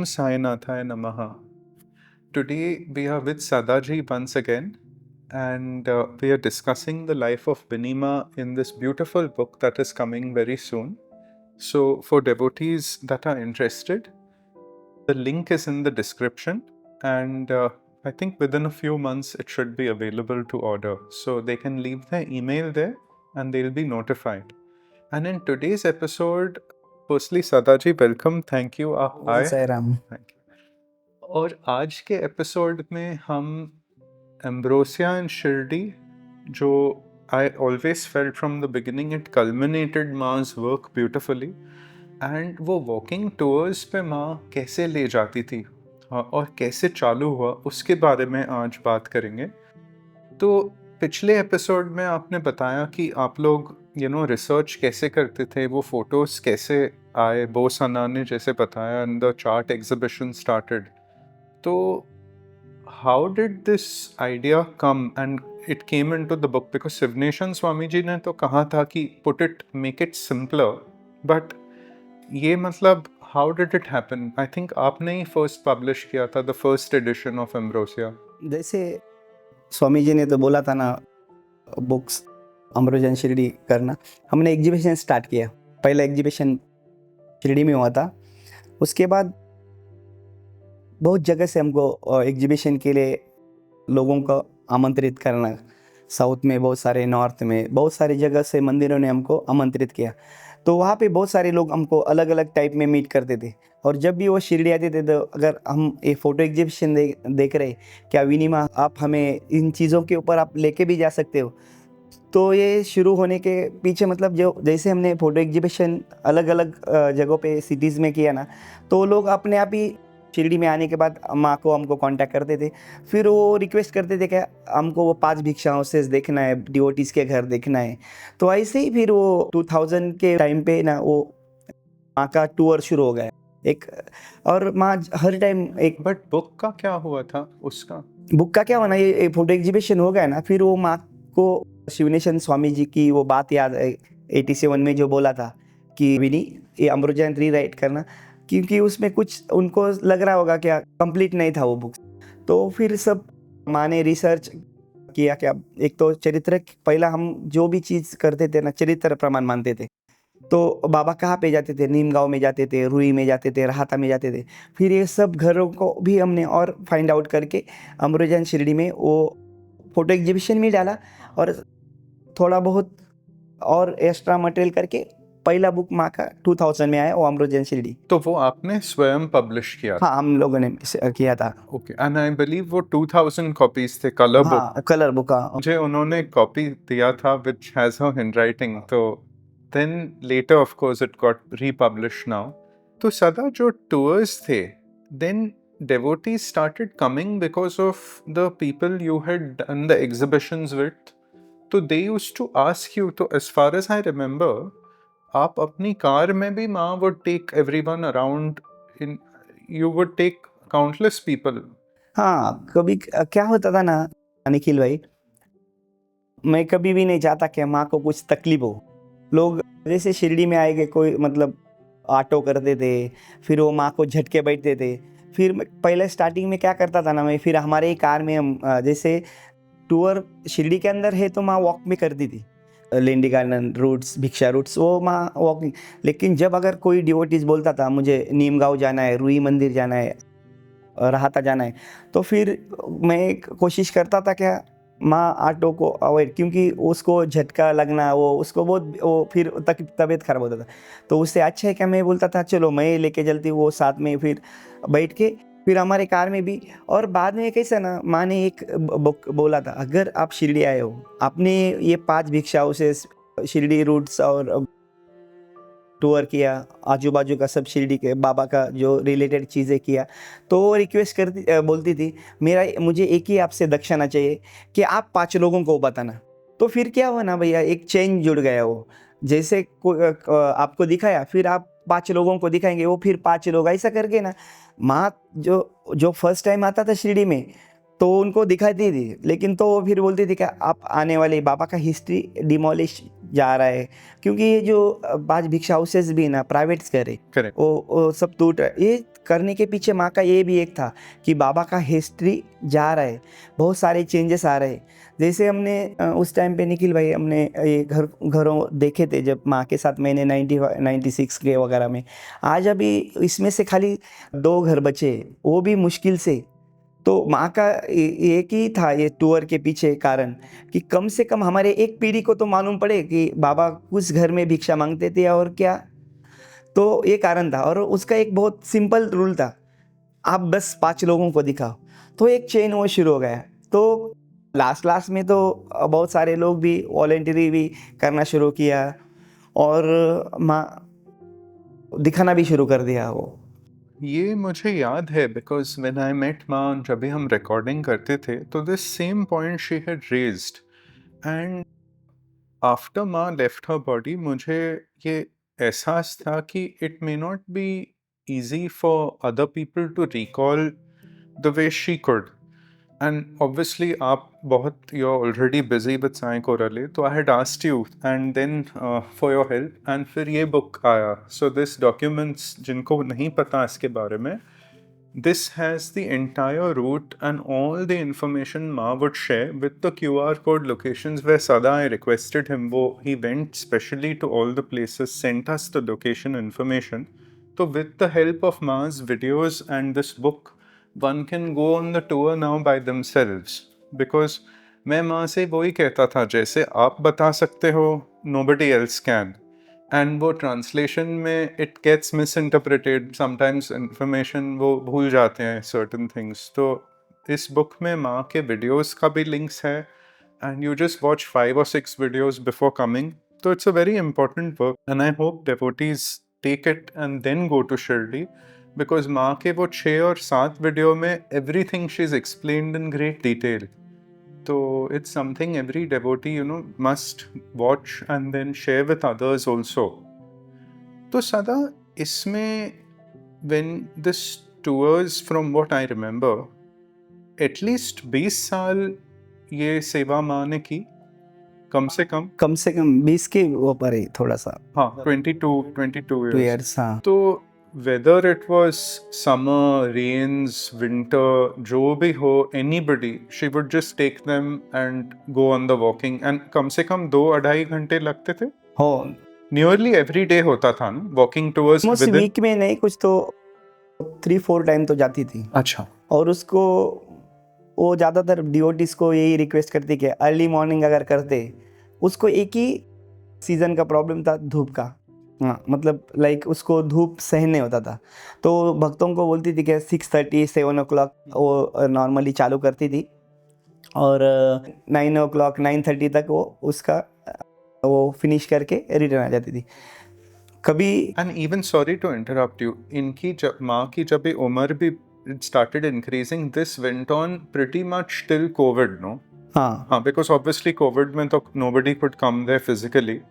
Om Sainathaya Namaha. Today we are with Sadaji once again, and we are discussing the life of Vinny Ma in this beautiful book that is coming very soon. So, for devotees that are interested, the link is in the description, and I think within a few months it should be available to order. So, they can leave their email there and they'll be notified. And in today's episode, firstly, Sadaji, welcome. Thank you. Hi. Thank you. और आज के episode में हम ambrosia and Shirdi, जो I always felt from the beginning it culminated मा's work beautifully, and वो walking tours पे माँ कैसे ले जाती थी और कैसे चालू हुआ उसके बारे में आज बात करेंगे। तो पिछले एपिसोड में आपने बताया कि आप लोग रिसर्च कैसे करते थे, वो फोटोज कैसे आए, बोसना ने जैसे बताया, and the chart exhibition started. तो how did this idea come and it came into the book? Because Shivanesan Swami ji ने तो कहा था कि put it, make it simpler, but ये मतलब how did it happen? I think आपने ही फर्स्ट पब्लिश किया था the first edition of Ambrosia. जैसे स्वामी जी ने तो बोला था ना बुक्स अम्ब्रोसिया शिरडी करना, हमने एग्जीबिशन स्टार्ट किया। पहला एग्जीबिशन शिरडी में हुआ था, उसके बाद बहुत जगह से हमको एग्जीबिशन के लिए लोगों को आमंत्रित करना, साउथ में बहुत सारे, नॉर्थ में बहुत सारी जगह से मंदिरों ने हमको आमंत्रित किया। तो वहाँ पे बहुत सारे लोग हमको अलग अलग टाइप में मीट करते थे, और जब भी वो शिरडी आते थे तो अगर हम एक फ़ोटो एग्जीबिशन देख रहे, क्या विनी मा आप हमें इन चीज़ों के ऊपर आप लेके भी जा सकते हो? तो ये शुरू होने के पीछे मतलब जो जैसे हमने फ़ोटो एग्जीबिशन अलग अलग जगहों पे सिटीज़ में किया ना, तो लोग अपने आप ही शिरडी में आने के बाद माँ को हमको कांटेक्ट करते थे। फिर वो रिक्वेस्ट करते थे कि हमको वो 5 भिक्षा हाउसेस देखना है, डिवोटीज के घर देखना है। तो ऐसे ही फिर वो 2000 के टाइम पे ना वो माँ का टूर शुरू हो गया एक, और माँ हर टाइम एक। बट बुक का क्या हुआ था उसका? बुक का क्या हुआ ना, ये फोटो एग्जीबिशन हो गया ना, फिर वो माँ को शिवनेशन स्वामी जी की वो बात याद 87 में जो बोला था कि विनी ये अम्ब्रोसिया रीराइट करना, क्योंकि उसमें कुछ उनको लग रहा होगा क्या कंप्लीट नहीं था वो बुक। तो फिर सब माँ ने रिसर्च किया, क्या एक तो चरित्र, पहला हम जो भी चीज़ करते थे ना चरित्र प्रमाण मानते थे। तो बाबा कहाँ पे जाते थे? नीम गाँव में जाते थे, रुई में जाते थे, राहता में जाते थे। फिर ये सब घरों को भी हमने और फाइंड आउट करके अम्ब्रोसिया शिरडी में वो फोटो एग्जीबिशन में डाला, और थोड़ा बहुत और एक्स्ट्रा मटेरियल करके पहला बुक माँ का 2000 में आया, वो अम्ब्रोसिया शिरडी। तो वो आपने स्वयं पब्लिश किया? हाँ, हम लोगों ने किया था। ओके, एंड आई बिलीव वो 2000 कॉपीज थे, कलर बुक। हाँ, कलर बुक का मुझे उन्होंने कॉपी दिया था व्हिच हैज हर हैंडराइटिंग, तो then later of course it got republished now. तो सदा जो टूर्स थे, then devotees started coming because of the people you had done the exhibitions with. तो they used to ask you, तो as far as I remember, आप अपनी car में भी माँ would take everyone around, in you would take countless people. हाँ, कभी क्या होता था ना निखिल भाई, मैं कभी भी नहीं चाहता कि माँ को कुछ तकलीफ हो। लोग जैसे शिरडी में आएंगे, कोई मतलब ऑटो करते थे, फिर वो माँ को झटके बैठते थे। फिर पहले स्टार्टिंग में क्या करता था ना मैं, फिर हमारे ही कार में हम जैसे टूर शिरडी के अंदर है तो माँ वॉक में करती थी, लेंडी गार्डन रूट्स, भिक्षा रूट्स, वो माँ वॉकिंग। लेकिन जब अगर कोई डिवोटीज बोलता था मुझे नीम गाँव जाना है, रुई मंदिर जाना है, राहता जाना है, तो फिर मैं कोशिश करता था क्या माँ ऑटो को अवॉइड, क्योंकि उसको झटका लगना, वो उसको बहुत वो फिर तबीयत खराब होता था। तो उससे अच्छा है क्या मैं बोलता था चलो मैं लेके चलती हूँ, वो साथ में फिर बैठ के फिर हमारे कार में भी। और बाद में कैसा ना, माँ ने एक बोला था, अगर आप शिरडी आए हो, आपने ये 5 भिक्षा हाउसेस शिरडी रूट्स और टूर किया, आजू बाजू का सब शिरडी के बाबा का जो रिलेटेड चीज़ें किया, तो वो रिक्वेस्ट करती बोलती थी मुझे एक ही आपसे दक्षिणा चाहिए कि आप 5 लोगों को बताना। तो फिर क्या हुआ ना भैया, एक चेन जुड़ गया। वो जैसे आपको दिखाया, फिर आप 5 लोगों को दिखाएंगे, वो फिर 5 लोग, ऐसा करके ना माँ जो फर्स्ट टाइम आता था शिरडी में तो उनको दिखाती थी, लेकिन तो वो फिर बोलती थी कि आप आने वाले बाबा का हिस्ट्री डिमोलिश जा रहा है, क्योंकि ये जो 5 भिक्षा हाउसेस भी ना प्राइवेट करे, वो सब टूट रहा है। ये करने के पीछे माँ का ये भी एक था कि बाबा का हिस्ट्री जा रहा है, बहुत सारे चेंजेस आ रहे हैं। जैसे हमने उस टाइम पे निखिल भाई हमने ये घरों देखे थे जब माँ के साथ मैंने 96 के वगैरह में। आज अभी इसमें से खाली 2 घर बचे, वो भी मुश्किल से। तो माँ का एक ही था ये टूर के पीछे कारण कि कम से कम हमारे एक पीढ़ी को तो मालूम पड़े कि बाबा उस घर में भिक्षा मांगते थे और क्या। तो ये कारण था और उसका एक बहुत सिंपल रूल था, आप बस 5 लोगों को दिखाओ, तो एक चेन वो शुरू हो गया। तो लास्ट में तो बहुत सारे लोग भी वॉलेंटरी भी करना शुरू किया और माँ दिखाना भी शुरू कर दिया वो। ये मुझे याद है बिकॉज व्हेन आई मेट माँ, जब भी हम रिकॉर्डिंग करते थे तो this same point she had raised, and after माँ लेफ्ट हर बॉडी मुझे ये एहसास था कि it may not be easy for other people to recall the way she could. And obviously आप बहुत you're already busy with Sai Korale, तो I had asked you and then for your help, and फिर ये book आया. So this documents जिनको नहीं पता इसके बारे में, this has the entire route and all the information Ma would share with the QR code locations where Sada, I requested him, he went specially to all the places, sent us the location information. So with the help of Ma's videos and this book, one can go on the tour now by themselves. Because मैं माँ से वही कहता था, जैसे आप बता सकते हो, nobody else can. एंड वो ट्रांसलेशन में it gets misinterpreted sometimes, information वो भूल जाते हैं सर्टन थिंग्स। तो इस बुक में माँ के वीडियोस का भी लिंक्स है, and you just watch 5 or 6 videos before coming. तो it's a very important work and I hope devotees take it and then go to Shirdi, because माँ के वो 6 और 7 वीडियो में everything she is explained in great detail. So it's something every devotee, must watch and then share with others also. तो Sada, इसमें when this tours, from what I remember, at least 20 साल ये सेवा माँ ने की, कम से कम 20 के ऊपर है थोड़ा सा। हाँ, 22 2 years. years हाँ। तो whether it was summer, rains, winter, जो भी हो, anybody, she would just take them and go on the walking, and कम से कम 2-2.5 घंटे लगते थे। हो Nearly every day होता था ना walking tours most within। Week में नहीं, कुछ तो 3-4 टाइम तो जाती थी। अच्छा। और उसको वो ज़्यादातर डिवोटीज को यही रिक्वेस्ट करती कि अर्ली मॉर्निंग अगर करते, उसको एक ही सीज़न का प्रॉब्लम था, धूप का। हाँ, मतलब लाइक उसको धूप सहन नहीं होता था, तो भक्तों को बोलती थी कि 6:30 7 o'clock वो नॉर्मली चालू करती थी और 9 o'clock 9:30 तक वो उसका वो फिनिश करके रिटर्न आ जाती थी। कभी And even, sorry to interrupt you, इनकी जब माँ की जब ये उम्र भी started increasing, this went on pretty much till COVID, no? हाँ, because obviously COVID में तो nobody could come there physically,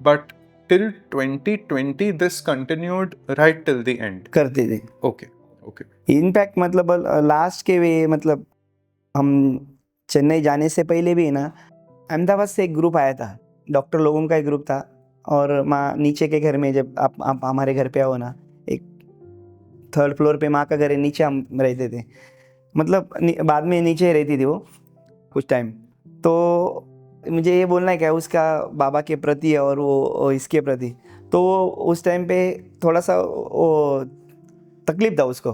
but till 2020 this continued right till the end. करते थे। Okay. इनफैक्ट मतलब लास्ट के वे मतलब हम चेन्नई जाने से पहले भी ना अहमदाबाद से एक ग्रुप आया था, डॉक्टर लोगों का एक ग्रुप था। और माँ नीचे के घर में, जब आप हमारे घर पे आओ ना, एक 3rd फ्लोर पे माँ का घर है, नीचे हम रहते थे। मतलब बाद में नीचे रहती थी वो कुछ टाइम। तो मुझे ये बोलना है क्या उसका बाबा के प्रति और वो इसके प्रति, तो उस टाइम पे थोड़ा सा वो तकलीफ था उसको।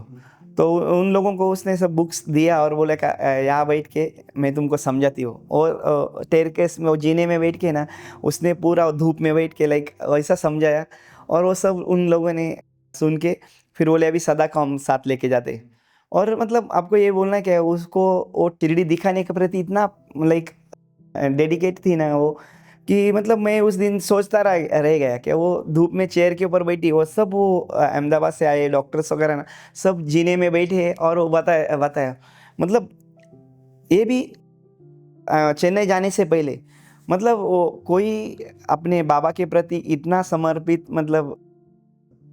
तो उन लोगों को उसने सब बुक्स दिया और बोला कि यहाँ बैठ के मैं तुमको समझाती हूँ। और टेरकेस में वो जीने में बैठ के ना, उसने पूरा धूप में बैठ के लाइक वैसा समझाया। और वो सब उन लोगों ने सुन के फिर बोले अभी सदा को हम साथ लेके जाते। और मतलब आपको ये बोलना है कि उसको वो टिरडी दिखाने के प्रति इतना लाइक डेडिकेट थी ना वो, कि मतलब मैं उस दिन सोचता रह गया कि वो धूप में चेयर के ऊपर बैठी, वो सब वो अहमदाबाद से आए डॉक्टर्स वगैरह ना, सब जीने में बैठे और वो बताया मतलब ये भी चेन्नई जाने से पहले। मतलब वो कोई अपने बाबा के प्रति इतना समर्पित मतलब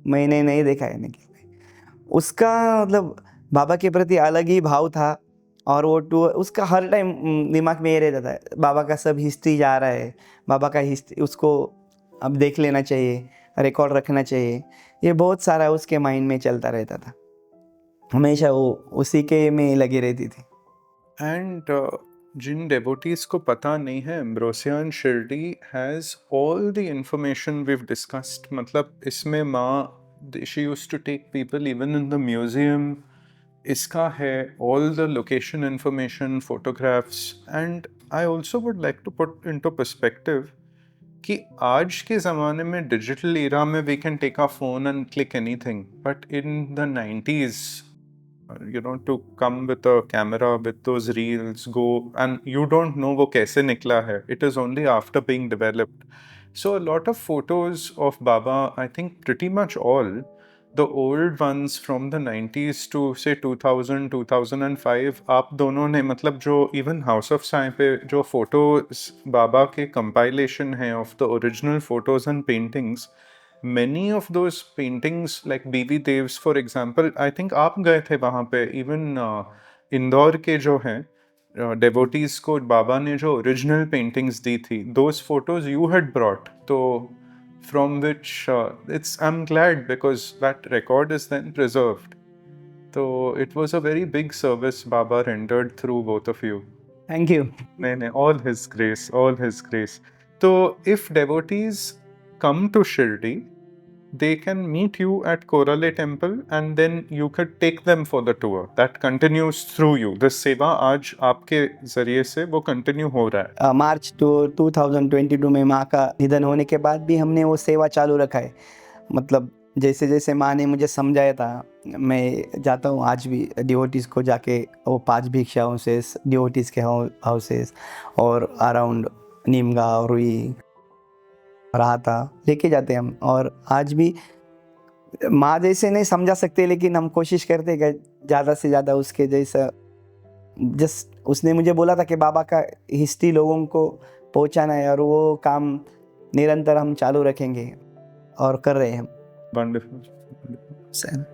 मैंने नहीं देखा है निखिल भाई। उसका मतलब बाबा के प्रति अलग ही भाव था। और वो टूर उसका हर टाइम दिमाग में ये रहता था, बाबा का सब हिस्ट्री जा रहा है, बाबा का हिस्ट्री उसको अब देख लेना चाहिए, रिकॉर्ड रखना चाहिए। ये बहुत सारा उसके माइंड में चलता रहता था। हमेशा वो उसी के में लगी रहती थी। एंड जिन devotees को पता नहीं है, Ambrosia and Shirdi has all the information we've discussed. मतलब इसमें माँ, she used to take people even in the museum. इसका है all the location information, photographs, and I also would like to put into perspective कि आज के ज़माने में डिजिटल एरा में we can take our phone and click anything, but in the 90s, to come with a camera with those reels, go, and you don't know वो कैसे निकला है. It is only after being developed. So a lot of photos of Baba, I think pretty much all the old ones from the 90s to say 2000 2005, आप दोनों ने मतलब जो even House of Sai पे जो photos बाबा के compilation है of the original photos and paintings, many of those paintings like BV Devs for example, I think आप गए थे वहाँ पे, even इंदौर के जो हैं devotees को बाबा ने जो original paintings दी थी, those photos you had brought, तो from which I'm glad because that record is then preserved. So it was a very big service Baba rendered through both of you. Thank you. नहीं, all his grace, all his grace. So if devotees come to Shirdi, they can meet you at Korale temple and then you could take them for the tour. That continues through you. This seva आज आपके जरिए से वो continue हो रहा है. मार्च 2022 में माँ का निधन होने के बाद भी हमने वो सेवा चालू रखा है। मतलब जैसे जैसे माँ ने मुझे समझाया था, मैं जाता हूँ आज भी डिवोटीज़ को जाके वो 5 भिक्षा हाउसेस, डिवोटीज़ के हाउसेस और अराउंड नीमगांव, रुई, राहता लेके जाते हैं हम। और आज भी माँ जैसे नहीं समझा सकते, लेकिन हम कोशिश करते हैं कि ज़्यादा से ज़्यादा उसके जैसा। जस्ट उसने मुझे बोला था कि बाबा का हिस्ट्री लोगों को पहुंचाना है, और वो काम निरंतर हम चालू रखेंगे और कर रहे हैं। Wonderful. सर